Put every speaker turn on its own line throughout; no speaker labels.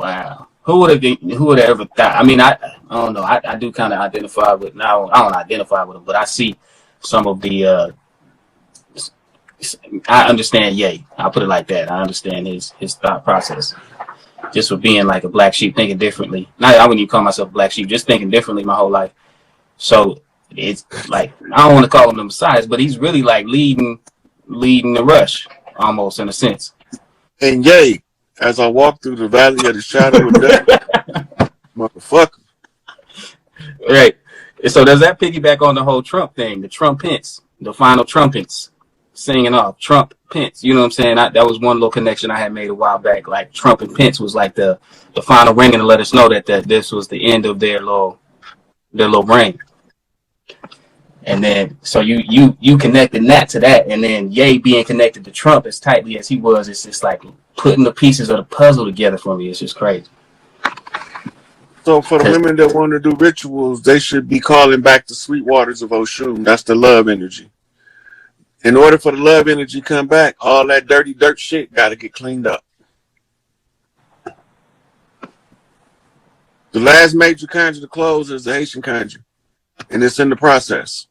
Wow. Who would have ever thought? I mean, I don't know. I do kind of identify with now. I don't identify with him, but I see some of the. I understand. Yay, I'll put it like that. I understand his thought process. Just for being like a black sheep, thinking differently. Not I wouldn't even call myself a black sheep. Just thinking differently my whole life. So it's like I don't want to call him the Messiah, but he's really like leading the rush almost in a sense.
And yay, as I walk through the valley of the shadow of death, motherfucker.
Right. So does that piggyback on the whole Trump thing, the trumpets, the final trumpets singing off Trump Pence? You know what I'm saying? That was one little connection I had made a while back. Like Trump and Pence was like the final ringing to let us know that this was the end of their little reign. And then so you connected that to that, and then Ye being connected to Trump as tightly as he was, it's just like putting the pieces of the puzzle together for me. It's just crazy.
So for the women that want to do rituals, they should be calling back the sweet waters of Oshun. That's the love energy. In order for the love energy to come back, all that dirty dirt shit got to get cleaned up. The last major conjure to close is the Haitian conjure, and it's in the process.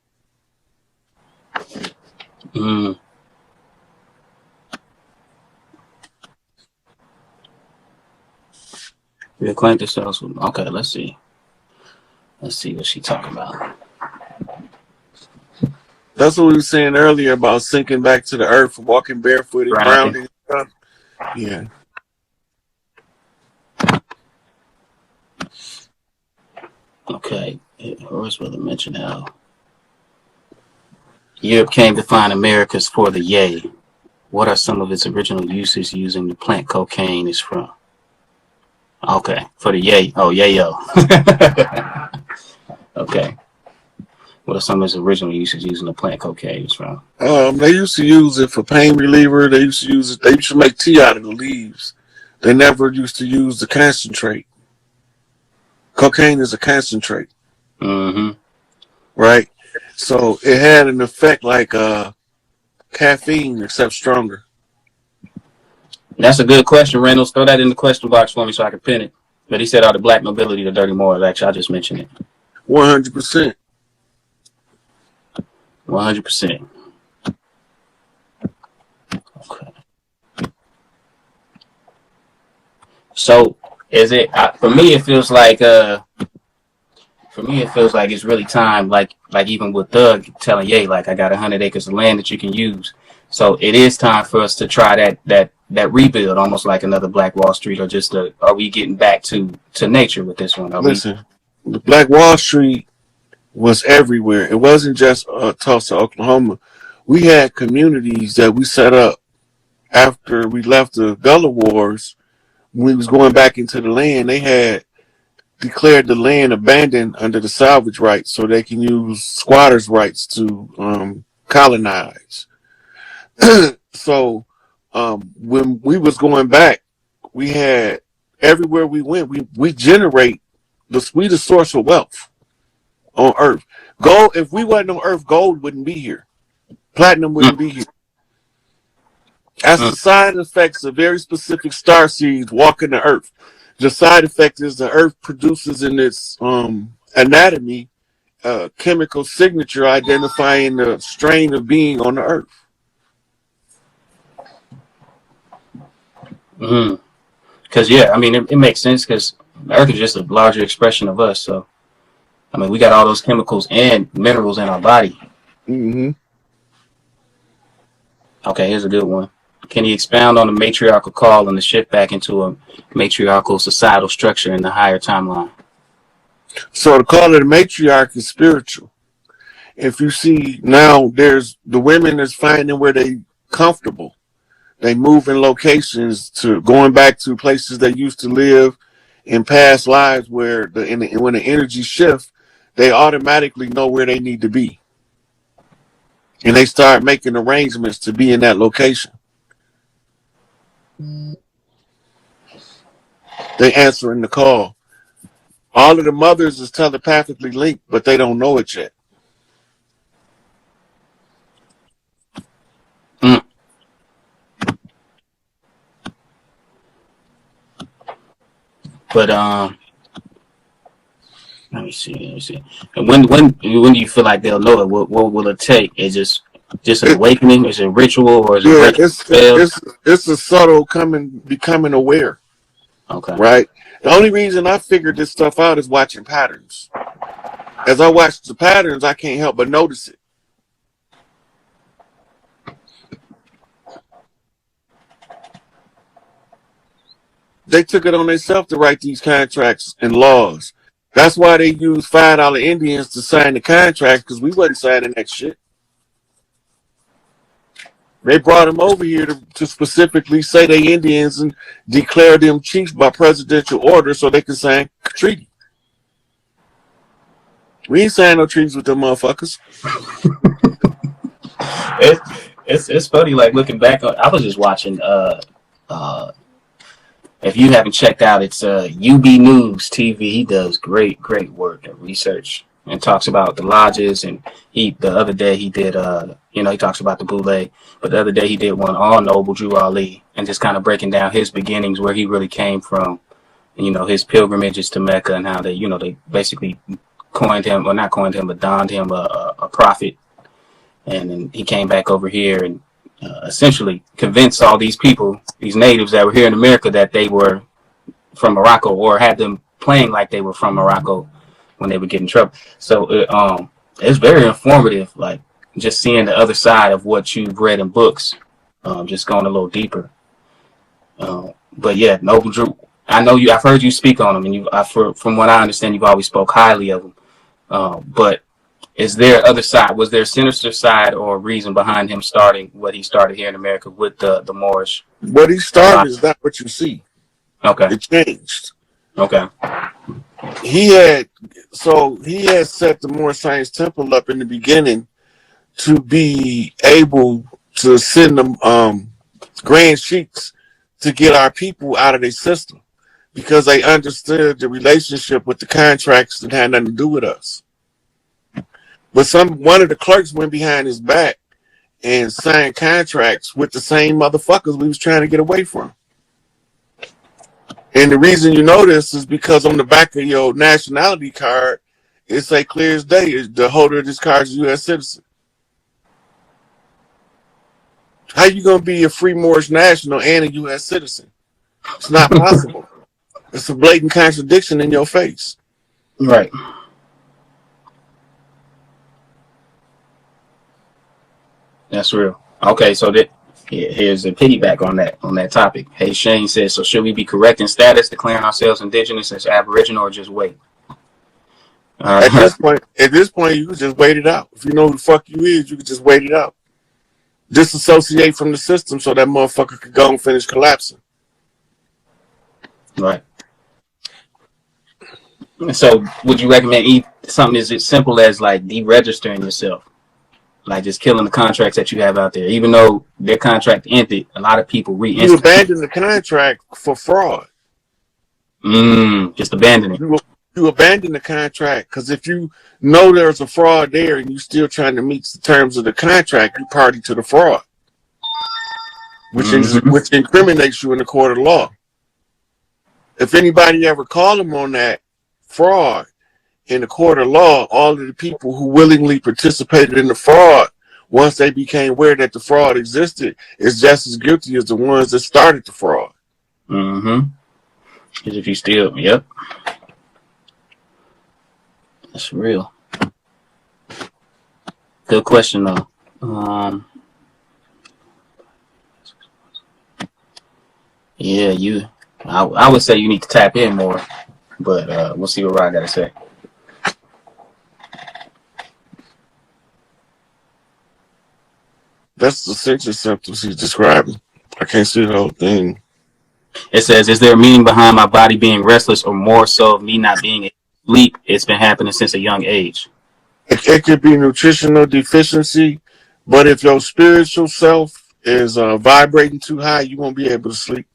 Reacquaint yourselves with. Okay, let's see what she talking about.
That's what we were saying earlier about sinking back to the earth, walking barefoot and grounding stuff. Yeah.
Okay, Horace Brother mentioned how Europe came to find Americas for the yay. What are some of its original uses using the plant cocaine is from? Okay, for the yay. Oh, yayo. Okay. What are some of its original uses using the plant cocaine is from?
They used to use it for pain reliever. They used to use it. They used to make tea out of the leaves. They never used to use the concentrate. Cocaine is a concentrate.
Mm-hmm.
Right? So it had an effect like caffeine, except stronger.
That's a good question, Reynolds. Throw that in the question box for me so I can pin it. But he said all the black nobility, the dirty morals. Actually, I just mentioned it.
100%.
100%. Okay. So is it for me? It feels like it's really time. Like even with Doug telling Ye, like I got 100 acres of land that you can use. So it is time for us to try that rebuild, almost like another Black Wall Street, or just are we getting back to nature with this one?
Listen, the Black Wall Street was everywhere. It wasn't just Tulsa, Oklahoma. We had communities that we set up after we left the Gullah Wars. When we was going back into the land, they had declared the land abandoned under the salvage rights so they can use squatters' rights to colonize. So when we was going back, we had everywhere we went, we generate the sweetest source of wealth on earth. Gold, if we wasn't on earth, gold wouldn't be here. Platinum wouldn't be here. As the side effects of very specific star seeds walking the earth. The side effect is the earth produces in its anatomy chemical signature identifying the strain of being on the earth.
Because I mean it makes sense because Earth is just a larger expression of us. So I mean we got all those chemicals and minerals in our body.
Mm-hmm.
Okay, here's a good one. Can you expound on the matriarchal call and the shift back into a matriarchal societal structure in the higher timeline?
So the call of the matriarch is spiritual. If you see now, there's the women that's finding where they comfortable. They move in locations to going back to places they used to live in past lives where when the energy shifts, they automatically know where they need to be. And they start making arrangements to be in that location. They answering the call. All of the mothers is telepathically linked, but they don't know it yet.
But let me see. Let me see. And when do you feel like they'll know it? What will it take? Is just an
It,
awakening? Is it a ritual, or is it
yeah,
breaking the spell?
it's a subtle becoming aware,
Okay.
right? The only reason I figured this stuff out is watching patterns. As I watch the patterns, I can't help but notice it. They took it on themselves to write these contracts and laws. That's why they use $5 Indians to sign the contracts, because we wasn't signing that shit. They brought them over here to specifically say they Indians and declare them chiefs by presidential order so they can sign a treaty. We ain't signing no treaties with them motherfuckers.
It's funny. Like looking back, I was just watching. If you haven't checked out, it's UB News TV. He does great work and research and talks about the lodges. And the other day he did he talks about the Boule, but the other day he did one on Noble Drew Ali and just kind of breaking down his beginnings, where he really came from, his pilgrimages to Mecca, and how they basically coined him, or not coined him, but donned him a prophet. And then he came back over here and essentially convinced all these people, these natives that were here in America, that they were from Morocco, or had them playing like they were from Morocco when they would get in trouble. So it's very informative, like just seeing the other side of what you've read in books, just going a little deeper. But yeah, Noble Drew, I know I've heard you speak on him, and from what I understand, you've always spoke highly of him. But is there other side? Was there a sinister side or reason behind him starting what he started here in America with the Moorish?
What he started is not what you see.
Okay.
It changed.
Okay.
He had set the Moorish Science Temple up in the beginning to be able to send them grand sheiks to get our people out of their system, because they understood the relationship with the contracts that had nothing to do with us. But one of the clerks went behind his back and signed contracts with the same motherfuckers we was trying to get away from. And the reason you know this is because on the back of your nationality card, it say clear as day, the holder of this card is a U.S. citizen. How you gonna be a free Moorish national and a U.S. citizen? It's not possible. It's a blatant contradiction in your face.
Right. That's real. Okay, so here's a piggyback on that topic. Hey, Shane says, so should we be correct in status, declaring ourselves indigenous as Aboriginal, or just wait?
At this point, you can just wait it out. If you know who the fuck you is, you can just wait it out. Disassociate from the system so that motherfucker could go and finish collapsing.
Right. So would you recommend something as simple as like deregistering yourself? Like just killing the contracts that you have out there, even though their contract ended, a lot of people
You abandon the contract for fraud.
Just abandon it.
You abandon the contract because if you know there's a fraud there and you're still trying to meet the terms of the contract, you party to the fraud, which incriminates you in the court of law. If anybody ever called them on that fraud in the court of law, all of the people who willingly participated in the fraud, once they became aware that the fraud existed, is just as guilty as the ones that started the fraud.
Because if you steal, yep. That's real. Good question, though. Yeah, I would say you need to tap in more, but we'll see what Rod got to say.
That's the essential symptoms he's describing. I can't see the whole thing.
It says, is there a meaning behind my body being restless, or more so me not being asleep? It's been happening since a young age.
It could be nutritional deficiency, but if your spiritual self is vibrating too high, you won't be able to sleep.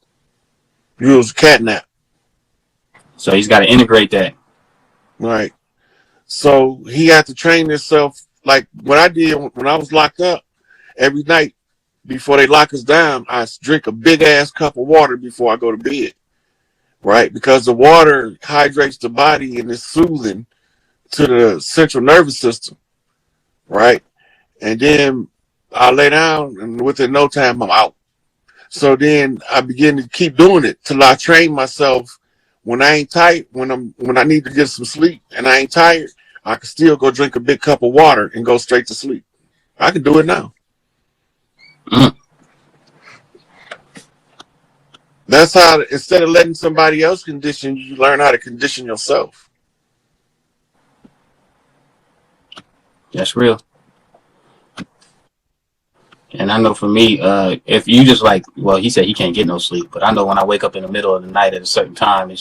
You use a cat nap.
So he's got to integrate that.
Right. So he had to train himself. Like what I did when I was locked up, every night before they lock us down, I drink a big ass cup of water before I go to bed. right? Because the water hydrates the body and is soothing to the central nervous system, right? And then I lay down, and within no time, I'm out. So then I begin to keep doing it till I train myself. When I ain't tired, when I need to get some sleep and I ain't tired, I can still go drink a big cup of water and go straight to sleep. I can do it now.
Mm.
That's how, instead of letting somebody else condition you, you learn how to condition yourself.
That's real. And I know for me, if you just like, well, he said he can't get no sleep, but I know when I wake up in the middle of the night at a certain time,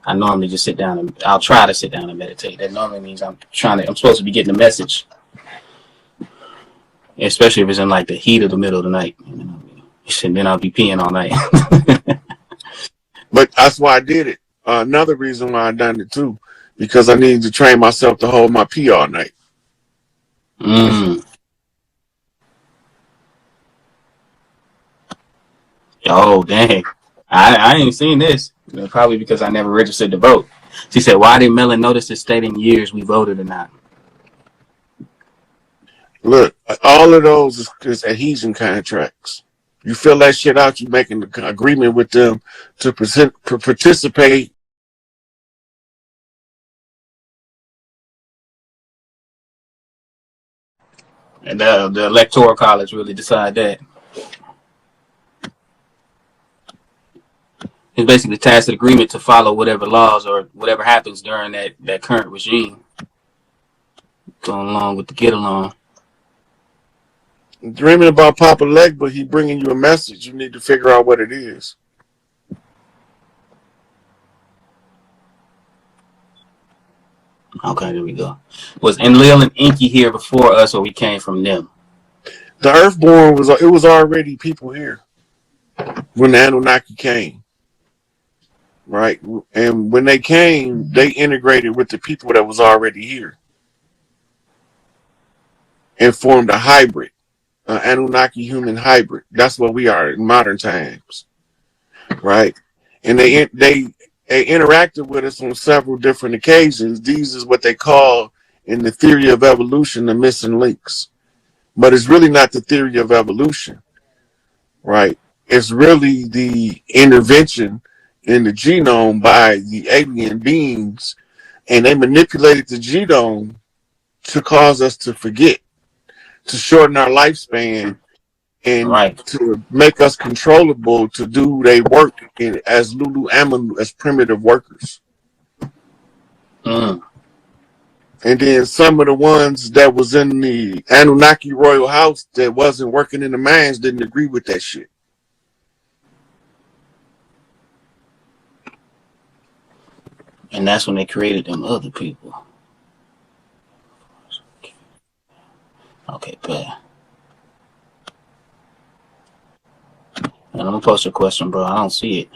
I normally just sit down and I'll try to sit down and meditate. That normally means I'm supposed to be getting a message, especially if it's in like the heat of the middle of the night. And then I'll be peeing all night.
But that's why I did it. Another reason why I done it too, because I needed to train myself to hold my pee all night.
Mm. Oh, dang. I ain't seen this. Probably because I never registered to vote. She said, why did Mellon notice it stating years we voted or not?
Look, all of those is adhesion contracts. You fill that shit out, you making an agreement with them to participate.
And the Electoral College really decide that. It's basically tacit agreement to follow whatever laws or whatever happens during that current regime. Going along with the get along.
Dreaming about Papa Leg, but he bringing you a message. You need to figure out what it is.
Okay, there we go. Was Enlil and Inky here before us, or we came from them?
The Earthborn was already people here when the Anunnaki came, right? And when they came, they integrated with the people that was already here and formed a hybrid, an Anunnaki human hybrid. That's what we are in modern times, right? And they interacted with us on several different occasions. These is what they call in the theory of evolution the missing links. But it's really not the theory of evolution, right? It's really the intervention in the genome by the alien beings, and they manipulated the genome to cause us to forget, to shorten our lifespan, and
Right.
to make us controllable to do their work as Lululemon, as primitive workers.
Mm.
And then some of the ones that was in the Anunnaki royal house that wasn't working in the mines didn't agree with that shit.
And that's when they created them other people. Okay, bad. And I'm gonna post a question, bro. I don't see it.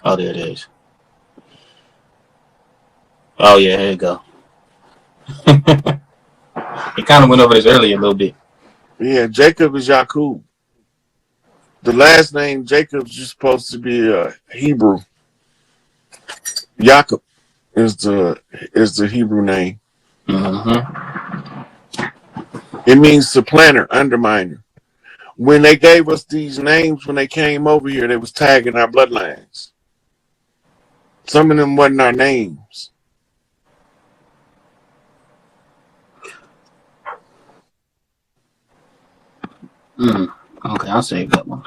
Oh, there it is. Oh yeah, here you go. It kind of went over this earlier a little bit.
Yeah, Jacob is Yakub. The last name Jacob's just supposed to be Hebrew. Jacob is the Hebrew name.
Mm-hmm.
It means supplanter, underminer. When they gave us these names, when they came over here, they was tagging our bloodlines. Some of them wasn't our names.
Mm. Okay, I'll save that one.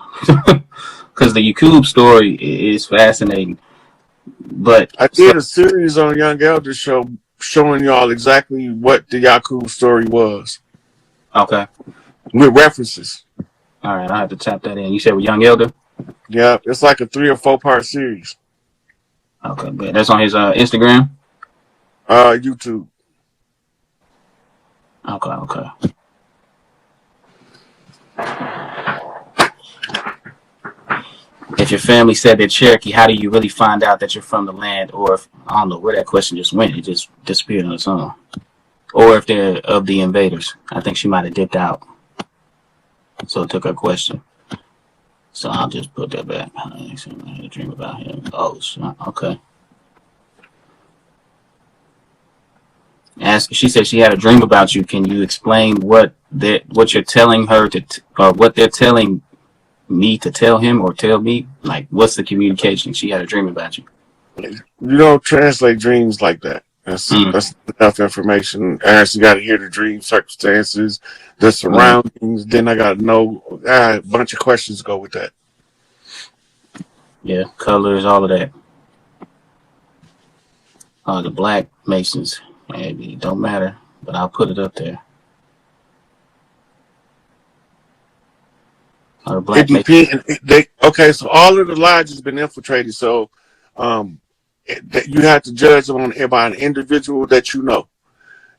Because the Yakub story is fascinating. But
I did a series on Young Elder Show showing y'all exactly what the Yakub story was.
Okay.
With references.
All right, I have to tap that in. You said with Young Elder?
Yeah, it's like a 3 or 4 part series.
Okay, but that's on his Instagram?
YouTube.
Okay. If your family said they're Cherokee, how do you really find out that you're from the land? Or if, I don't know where that question just went. It just disappeared on its own. Or if they're of the invaders. I think she might have dipped out. So it took her question. So I'll just put that back. I had a dream about him. Oh, okay. She said she had a dream about you. Can you explain what you're telling her or what they're telling me to tell him or tell me? Like, what's the communication? She had a dream about you.
You don't translate dreams like that. That's enough information. I actually got to hear the dream circumstances, the surroundings. Then I got to know a bunch of questions go with that.
Yeah, colors, all of that. The black Masons. Maybe it don't matter, but I'll put it up there. The black
Masons. Okay, so all of the lodges have been infiltrated. So, you have to judge them by an individual that you know.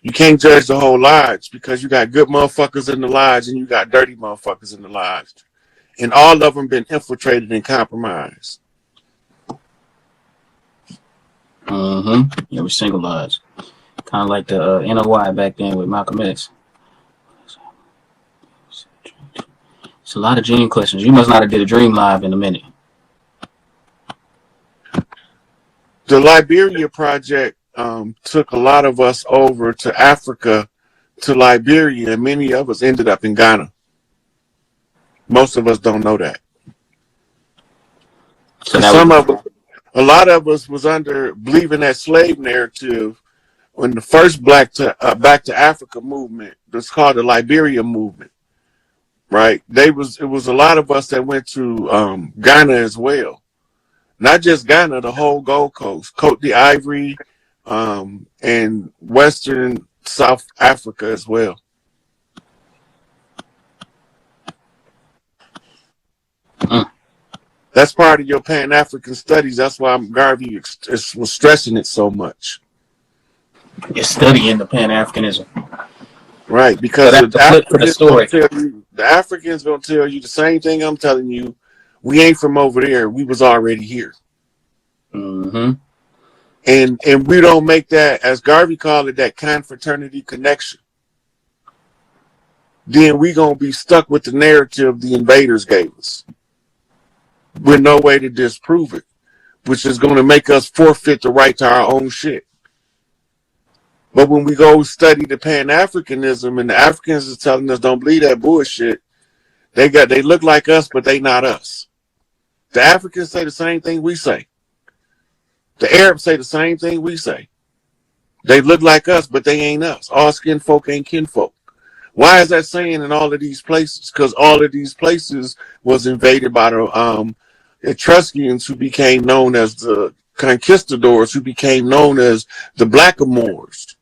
You can't judge the whole lodge because you got good motherfuckers in the lodge and you got dirty motherfuckers in the lodge. And all of them been infiltrated and compromised.
Every single lodge. Kind of like the NOI back then with Malcolm X. It's a lot of dream questions. You must not have did a dream live in a minute.
The Liberia project took a lot of us over to Africa, to Liberia, and many of us ended up in Ghana. Most of us don't know that. So a lot of us was under believing that slave narrative when the first back to Africa movement was called the Liberia movement, right? It was a lot of us that went to Ghana as well. Not just Ghana, the whole Gold Coast, Côte d'Ivoire, and Western South Africa as well. That's part of your Pan-African studies. That's why Garvey was stressing it so much.
You're studying the Pan-Africanism.
Right, because so the Africans going to tell you the same thing I'm telling you. We ain't from over there. We was already here. And we don't make that, as Garvey called it, that confraternity connection. Then we going to be stuck with the narrative the invaders gave us, with no way to disprove it, which is going to make us forfeit the right to our own shit. But when we go study the Pan-Africanism and the Africans is telling us don't believe that bullshit, they look like us, but they not us. The Africans say the same thing we say. The Arabs say the same thing we say. They look like us, but they ain't us. All skin folk ain't kinfolk. Why is that saying in all of these places? Because all of these places was invaded by the Etruscans, who became known as the conquistadors, who became known as the blackamoors.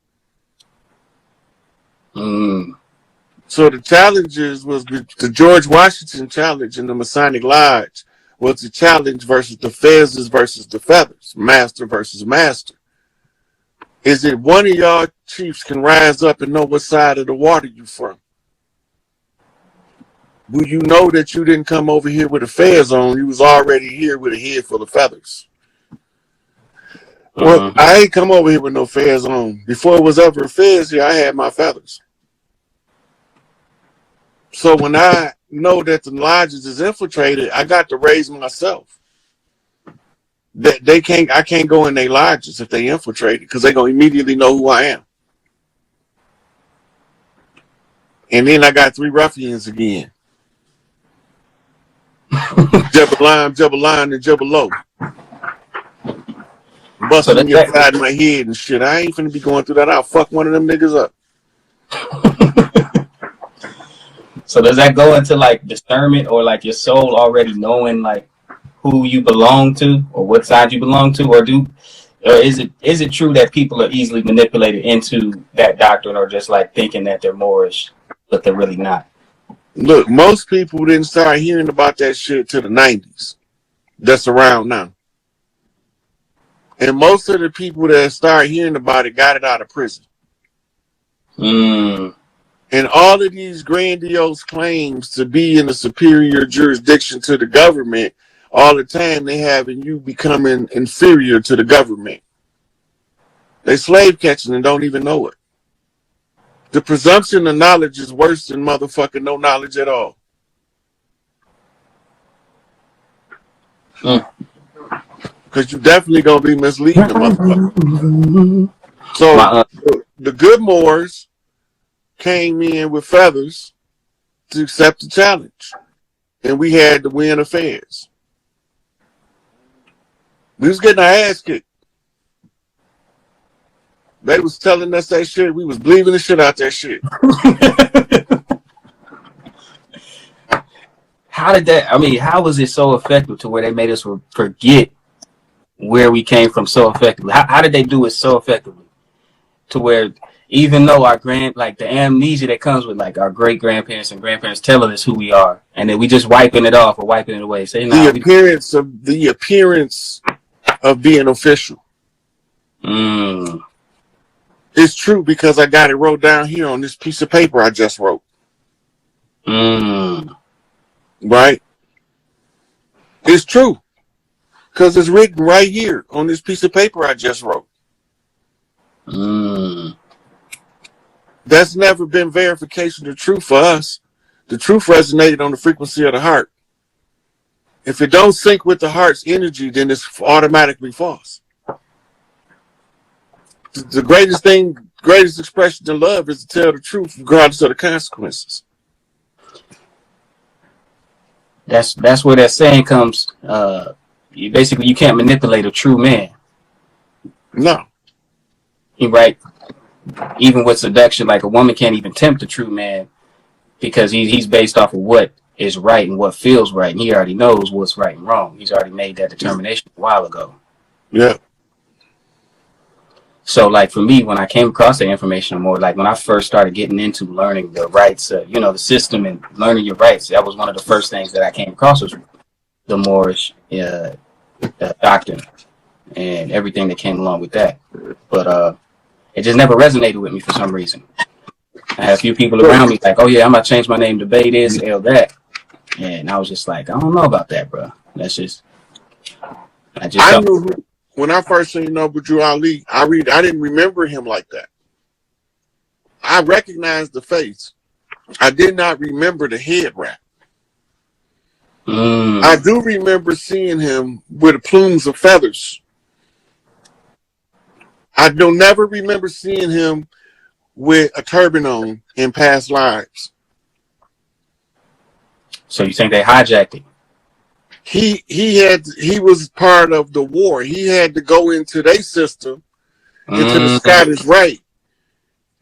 So the challenges was the George Washington challenge in the Masonic Lodge was the challenge versus the fezzes versus the feathers, master versus master. Is it one of y'all chiefs can rise up and know what side of the water you from? Will you know that you didn't come over here with a fez on? You was already here with a head full of feathers. Well, I ain't come over here with no fez on. Before it was ever a fez here, I had my feathers. So when I know that the lodges is infiltrated, I got to raise myself. That I can't go in their lodges if they infiltrated, because they're gonna immediately know who I am. And then I got 3 ruffians again. Jabbaline, and Jabbalo. Busting me upside my head and shit. I ain't finna be going through that. I'll fuck one of them niggas up.
So does that go into like discernment, or like your soul already knowing like who you belong to or what side you belong to, or is it true that people are easily manipulated into that doctrine, or just like thinking that they're Moorish but they're really not?
Look, most people didn't start hearing about that shit till the 90s. That's around now. And most of the people that start hearing about it got it out of prison. And all of these grandiose claims to be in a superior jurisdiction to the government, all the time they having you becoming inferior to the government. They slave catching and don't even know it. The presumption of knowledge is worse than motherfucking no knowledge at all.
Mm.
Because you definitely gonna be misleading the motherfucker. So
My
the good Moors came in with feathers to accept the challenge, and we had to win affairs. We was getting our ass kicked. They was telling us that shit. We was believing the shit out that shit.
How did that? I mean, how was it so effective to where they made us forget where we came from so effectively? How did they do it so effectively to where even though our like the amnesia that comes with like our great grandparents and grandparents telling us who we are, and then we just wiping it off or wiping it away, say,
The
"Nah, we."
appearance of being official.
Mm,
It's true because I got it wrote down here on this piece of paper I just wrote.
mm,
Right? It's true because it's written right here on this piece of paper I just wrote.
mm.
That's never been verification of truth for us. The truth resonated on the frequency of the heart. If it don't sync with the heart's energy, then it's automatically false. The greatest expression of love is to tell the truth regardless of the consequences.
That's where that saying comes. You can't manipulate a true man.
No.
Right? Even with seduction, like a woman can't even tempt a true man because he's based off of what is right and what feels right, and he already knows what's right and wrong. He's already made that determination a while ago.
Yeah.
So, like for me, when I came across the information more, like when I first started getting into learning the rights, the system and learning your rights, that was one of the first things that I came across was the Moorish doctrine and everything that came along with that. But it just never resonated with me for some reason. I had a few people around me like, "Oh yeah, I'm gonna change my name to Bay this, L that," and I was just like, "I don't know about that, bro. That's just."
I knew when I first seen Noble Drew Ali. I didn't remember him like that. I recognized the face. I did not remember the head wrap. I do remember seeing him with plumes of feathers. I don't never remember seeing him with a turban on in past lives.
So you think they hijacked it?
He was part of the war. He had to go into their system, into the Scottish Rite.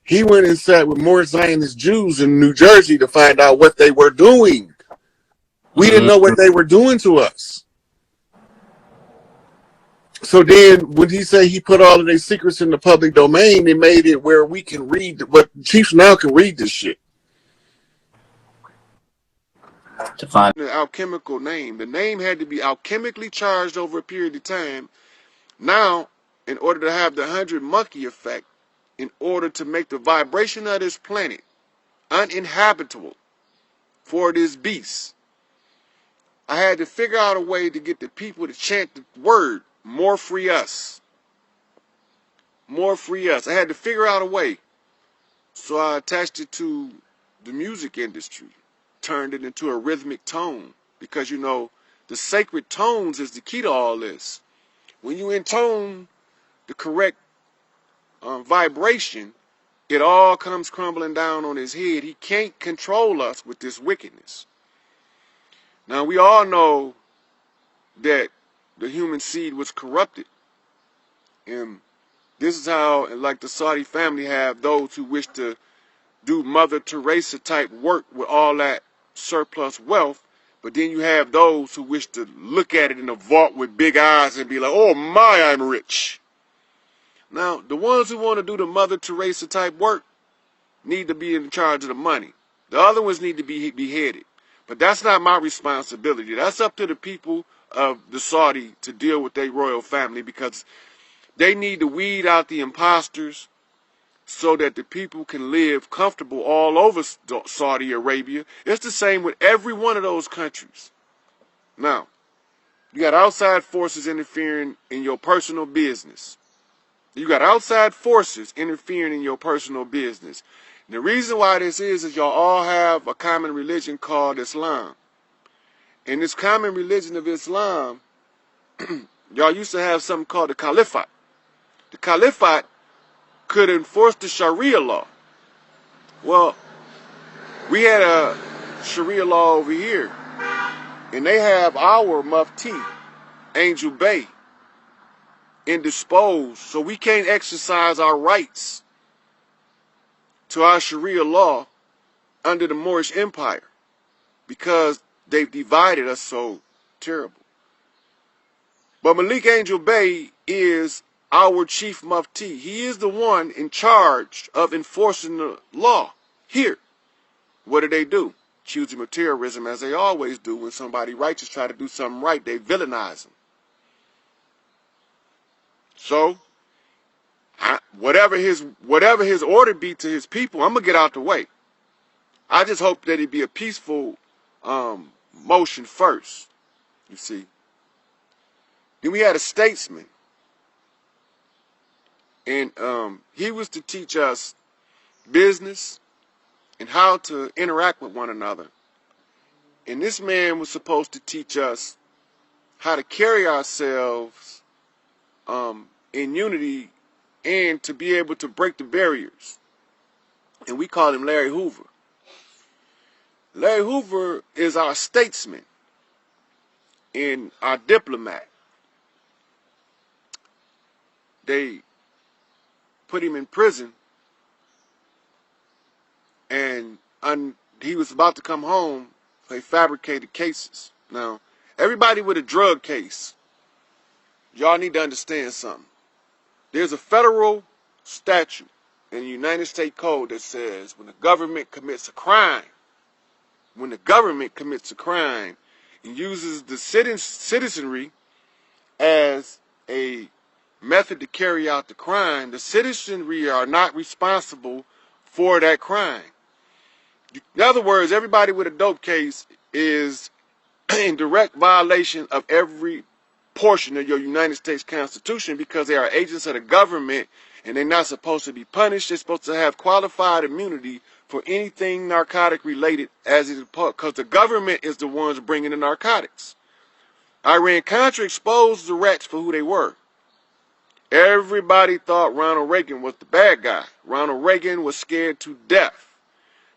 He went and sat with more Zionist Jews in New Jersey to find out what they were doing. We didn't know what they were doing to us. So then when he said he put all of their secrets in the public domain, it made it where we can read, but Chiefs now can read this shit.
To find
the alchemical name. The name had to be alchemically charged over a period of time. Now, in order to have the 100 monkey effect, in order to make the vibration of this planet uninhabitable for this beast, I had to figure out a way to get the people to chant the word, more free us. More free us. I had to figure out a way. So I attached it to the music industry, turned it into a rhythmic tone. Because, the sacred tones is the key to all this. When you intone the correct vibration, it all comes crumbling down on his head. He can't control us with this wickedness. Now, we all know that the human seed was corrupted. And this is how, like the Saudi family have those who wish to do Mother Teresa type work with all that surplus wealth. But then you have those who wish to look at it in a vault with big eyes and be like, "Oh my, I'm rich." Now, the ones who want to do the Mother Teresa type work need to be in charge of the money. The other ones need to be beheaded. But that's not my responsibility. That's up to the people of the Saudi to deal with their royal family, because they need to weed out the imposters so that the people can live comfortable all over Saudi Arabia. It's the same with every one of those countries. Now, you got outside forces interfering in your personal business. You got outside forces interfering in your personal business. And the reason why this is y'all all have a common religion called Islam. And this common religion of Islam
y'all used to have something called the Caliphate. The Caliphate could enforce the Sharia law. Well, we had a Sharia law over here, and they have our Mufti, Angel Bay, indisposed, so we can't exercise our rights to our Sharia law under the Moorish Empire because they've divided us so terrible. But Malik Angel Bay is our chief Mufti. He is the one in charge of enforcing the law here. What do? Accuse him of terrorism, as they always do when somebody righteous try to do something right. They villainize him. So, whatever his order be to his people, I'm gonna get out the way. I just hope that it be a peaceful motion first. You see. Then we had a statesman, and he was to teach us business and how to interact with one another. And this man was supposed to teach us how to carry ourselves in unity and to be able to break the barriers. And we call him Larry Hoover. Larry Hoover is our statesman and our diplomat. They put him in prison, and he was about to come home. They fabricated cases. Now, everybody with a drug case, y'all need to understand something. There's a federal statute in the United States Code that says when the government commits a crime, and uses the citizenry as a method to carry out the crime, the citizenry are not responsible for that crime. In other words, everybody with a dope case is in direct violation of every portion of your United States Constitution because they are agents of the government and they're not supposed to be punished. They're supposed to have qualified immunity for anything narcotic related because the government is the ones bringing the narcotics. Iran-Contra exposed the rats for who they were. Everybody thought Ronald Reagan was the bad guy. Ronald Reagan was scared to death.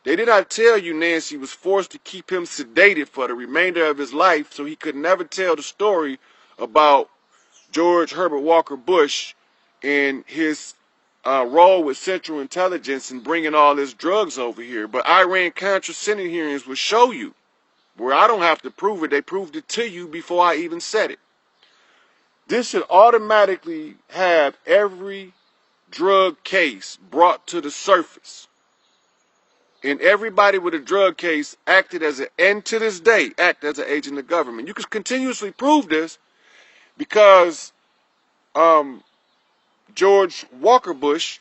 They did not tell you Nancy was forced to keep him sedated for the remainder of his life so he could never tell the story about George Herbert Walker Bush and his role with Central Intelligence and bringing all his drugs over here. But Iran-Contra Senate hearings will show you where I don't have to prove it. They proved it to you before I even said it. This should automatically have every drug case brought to the surface. And everybody with a drug case acted as and to this day, act as an agent of government. You can continuously prove this because George Walker Bush,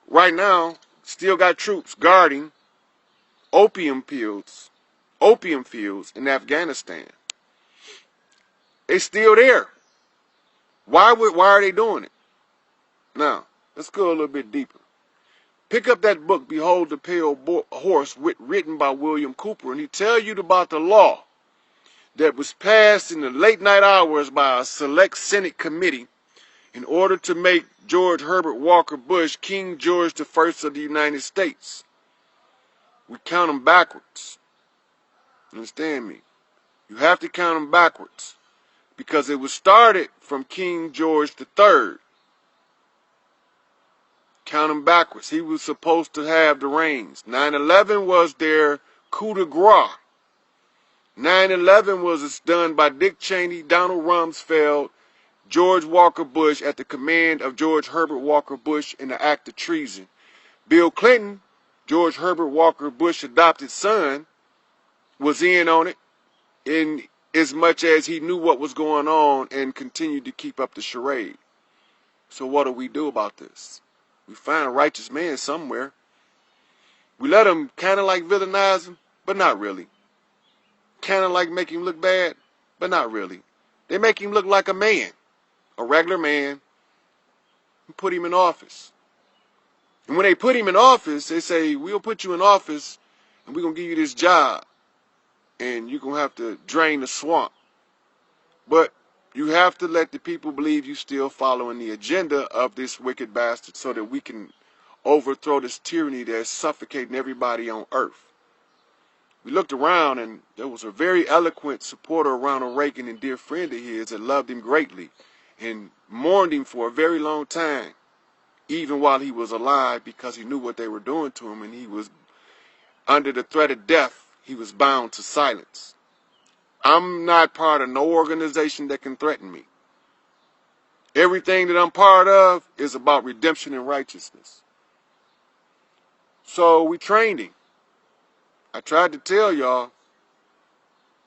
right now, still got troops guarding opium fields in Afghanistan. They're still there. Why are they doing it? Now, let's go a little bit deeper. Pick up that book, Behold the Pale Horse, written by William Cooper, and he tells you about the law that was passed in the late night hours by a select Senate committee in order to make George Herbert Walker Bush King George I of the United States. We count them backwards. Understand me? You have to count them backwards because it was started from King George III. Count them backwards. He was supposed to have the reins. 9/11 was their coup de grace. 9/11 was done by Dick Cheney, Donald Rumsfeld, George Walker Bush at the command of George Herbert Walker Bush in the act of treason. Bill Clinton, George Herbert Walker Bush's adopted son, was in on it in as much as he knew what was going on and continued to keep up the charade. So what do we do about this? We find a righteous man somewhere. We let him kind of like villainize him, but not really. Kind of like make him look bad, but not really. They make him look like a man, a regular man, and put him in office. And when they put him in office, they say, we'll put you in office and we're going to give you this job. And you're going to have to drain the swamp. But you have to let the people believe you still following the agenda of this wicked bastard so that we can overthrow this tyranny that's suffocating everybody on earth. We looked around and there was a very eloquent supporter of Ronald Reagan and dear friend of his that loved him greatly and mourned him for a very long time, even while he was alive, because he knew what they were doing to him and he was under the threat of death. He was bound to silence. I'm not part of no organization that can threaten me. Everything that I'm part of is about redemption and righteousness. So we trained him. I tried to tell y'all,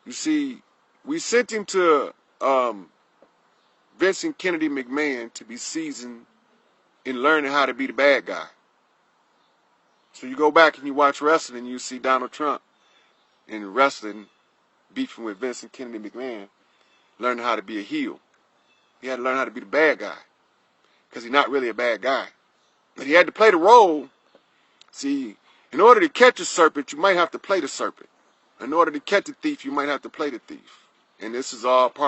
you see, we sent him to Vincent Kennedy McMahon to be seasoned in learning how to be the bad guy. So you go back and you watch wrestling and you see Donald Trump in wrestling beefing with Vincent Kennedy McMahon, learning how to be a heel. He had to learn how to be the bad guy because he's not really a bad guy. But he had to play the role. See, in order to catch a serpent, you might have to play the serpent. In order to catch a thief, you might have to play the thief. And this is all part